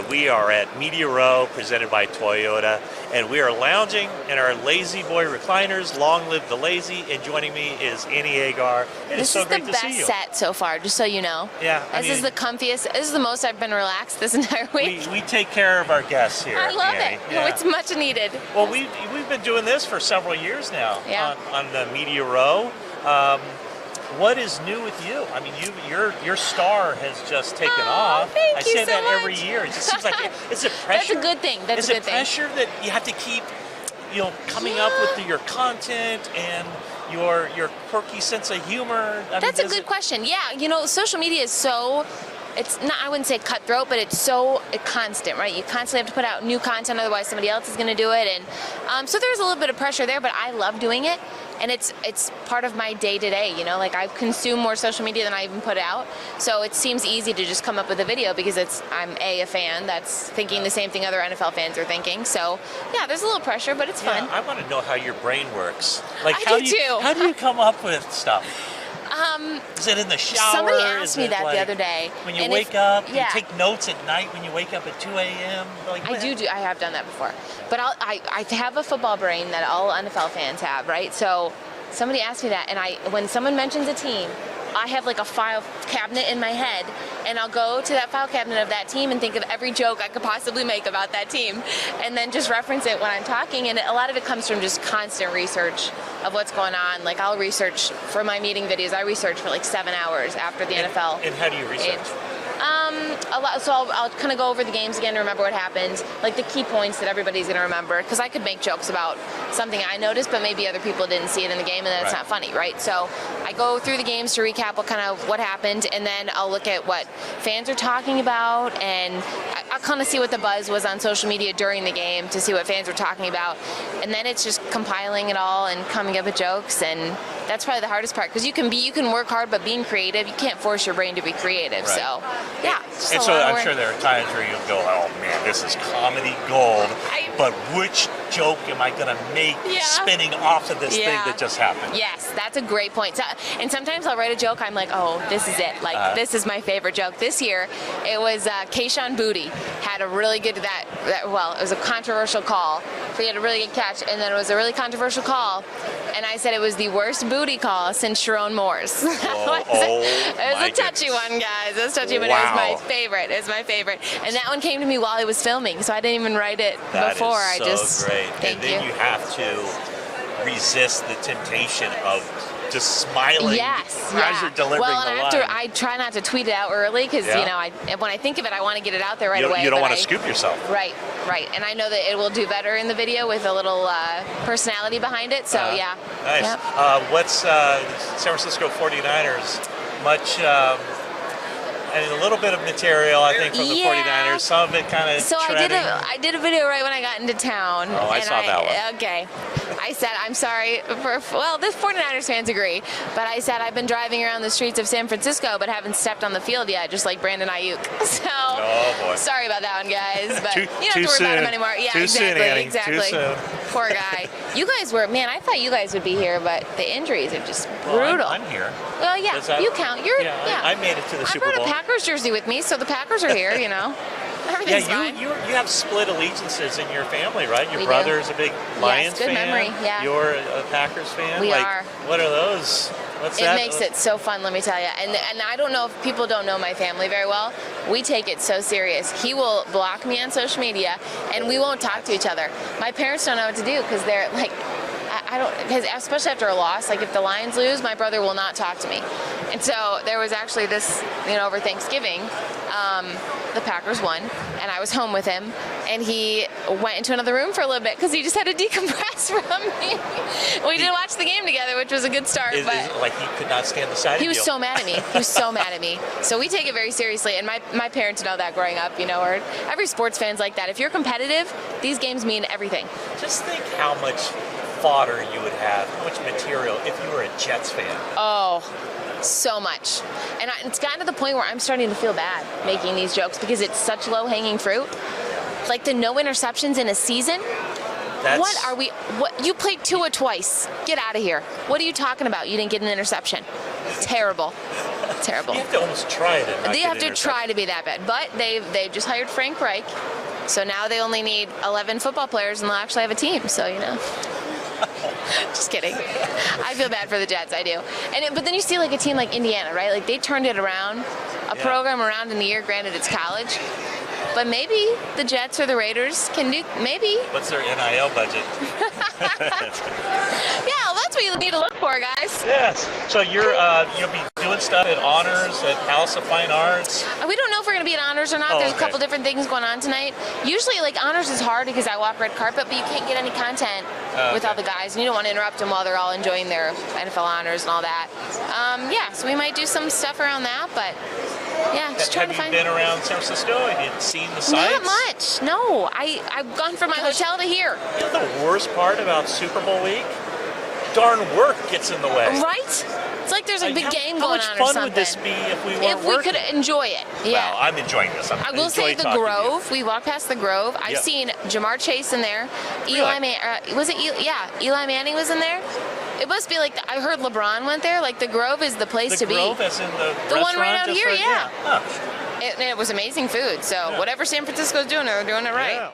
right, we are at Media Row, presented by Toyota, and we are lounging in our Lazy Boy recliners. Long live the lazy! And joining me is Annie Agar. This is the best set so far, just so you know. Yeah, this is the comfiest. This is the most I've been relaxed this entire week. We take care of our guests here. I love Annie. it. Yeah. It's much needed. Well, we've been doing this for several years now. Yeah. On the Media Row. What is new with you? I mean, your star has just taken off. Thank I you say so that much. every year. It just seems like it's a pressure. That's a good thing. That's a good thing. Is it pressure that you have to keep, coming up with your content and your quirky sense of humor? That's a good question. Yeah, social media is so. It's not, I wouldn't say cutthroat, but it's so constant, right? You constantly have to put out new content, otherwise somebody else is going to do it. And so there's a little bit of pressure there, but I love doing it. And it's part of my day-to-day, like I consume more social media than I even put out. So it seems easy to just come up with a video because I'm a fan that's thinking the same thing other NFL fans are thinking. So yeah, there's a little pressure, but it's fun. I want to know how your brain works. Like I do too. How do you come up with stuff? Is it in the shower? Somebody asked me that the other day. When you wake up, you take notes at night when you wake up at 2 a.m.? I have done that before. But I have a football brain that all NFL fans have, right? So somebody asked me that, and when someone mentions a team, I have like a file cabinet in my head, and I'll go to that file cabinet of that team and think of every joke I could possibly make about that team, and then just reference it when I'm talking. And a lot of it comes from just constant research of what's going on. Like I'll research for my meeting videos. I research for like 7 hours after the NFL. And how do you research? A lot. So I'll kind of go over the games again to remember what happened, like the key points that everybody's going to remember. Because I could make jokes about something I noticed, but maybe other people didn't see it in the game, and then it's not funny, right? So I go through the games to recap what happened, and then I'll look at what fans are talking about, and I'll kind of see what the buzz was on social media during the game to see what fans were talking about, and then it's just compiling it all and coming up with jokes, and that's probably the hardest part because you can work hard, but being creative, you can't force your brain to be creative. Right. So yeah. And so I'm sure there are times where you'll go, oh man, this is comedy gold, but which joke am I going to make spinning off of this thing that just happened? Yes, that's a great point. So, and sometimes I'll write a joke, I'm like, oh, this is it. Like, this is my favorite joke. This year, it was Keyshawn Booty had a really good, it was a controversial call. So he had a really good catch, and then it was a really controversial call, and I said it was the worst booty call since Sharon Moore's. It was a touchy one, guys. It was touchy, but it was my favorite. It was my favorite. And that one came to me while I was filming, so I didn't even write it before. That is so great. Thank you. You have to resist the temptation of just smiling as you're delivering the line. I try not to tweet it out early because, when I think of it, I want to get it out there right away. You don't want to scoop yourself. Right. And I know that it will do better in the video with a little personality behind it, so yeah. Nice. Yep. What's San Francisco 49ers? Much... and a little bit of material, I think, from the 49ers. Some of it kind of treading. I did a video right when I got into town. Oh, I saw that one. Okay. I said, I'm sorry the 49ers fans agree, but I said I've been driving around the streets of San Francisco but haven't stepped on the field yet, just like Brandon Ayuk. So, sorry about that one, guys, but you don't have to worry about him anymore. Yeah, exactly. Too soon. Poor guy. You guys were, I thought you guys would be here, but the injuries are just brutal. Well, I'm here. Well, yeah, you count. I made it to the Super Bowl. I brought a Packers jersey with me, so the Packers are here, Everything's fine. You have split allegiances in your family, right? Your brother is a big Lions fan. Good memory, yeah. You're a Packers fan? We are. What are those? What's that? It makes it so fun, let me tell you. And I don't know if people don't know my family very well. We take it so serious. He will block me on social media, and we won't talk to each other. My parents don't know what to do because they're like, because especially after a loss, like if the Lions lose, my brother will not talk to me. And so there was actually this, over Thanksgiving, the Packers won, and I was home with him, and he went into another room for a little bit because he just had to decompress from me. We did watch the game together, which was a good start. Is it like he could not stand the sight of you? He was so mad at me. He was so mad at me. So we take it very seriously, and my parents know that growing up, or every sports fan's like that. If you're competitive, these games mean everything. Just think how much fodder you would have, how much material if you were a Jets fan. Oh, so much. And it's gotten to the point where I'm starting to feel bad making these jokes because it's such low-hanging fruit. Like the no interceptions in a season. What you played Tua twice. Get out of here. What are you talking about? You didn't get an interception. Terrible. Terrible. You have to almost try it. And not They get have to intercepted. try to be that bad. But they've just hired Frank Reich. So now they only need 11 football players and they'll actually have a team. So, Just kidding. I feel bad for the Jets. I do. But then you see like a team like Indiana, right? Like they turned it around, program around in the year. Granted, it's college. But maybe the Jets or the Raiders can do, maybe. What's their NIL budget? Yeah, well, that's what you need to look for, guys. Yes. So you'll be doing stuff at Honors, at House of Fine Arts. We don't know if we're going to be at Honors or not. There's a couple different things going on tonight. Usually, like, Honors is hard because I walk red carpet, but you can't get any content with all the guys, and you don't want to interrupt them while they're all enjoying their NFL honors and all that. So we might do some stuff around that, but yeah, just trying to find. Have you been around San Francisco? Have you seen the sights? Not much. No, I've gone from my hotel to here. You know the worst part about Super Bowl week? Darn work gets in the way. Right? It's like there's a big game going on or something. How much fun would this be if we weren't If we could enjoy it, yeah. Well, I'm enjoying this. I will say the Grove. We walked past the Grove. I've seen Jamar Chase in there. Eli Manning was in there. It must be like I heard LeBron went there. Like the Grove is the place to be. The Grove, as in the one right out here, yeah. It was amazing food. So whatever San Francisco's doing, they're doing it right. Yeah.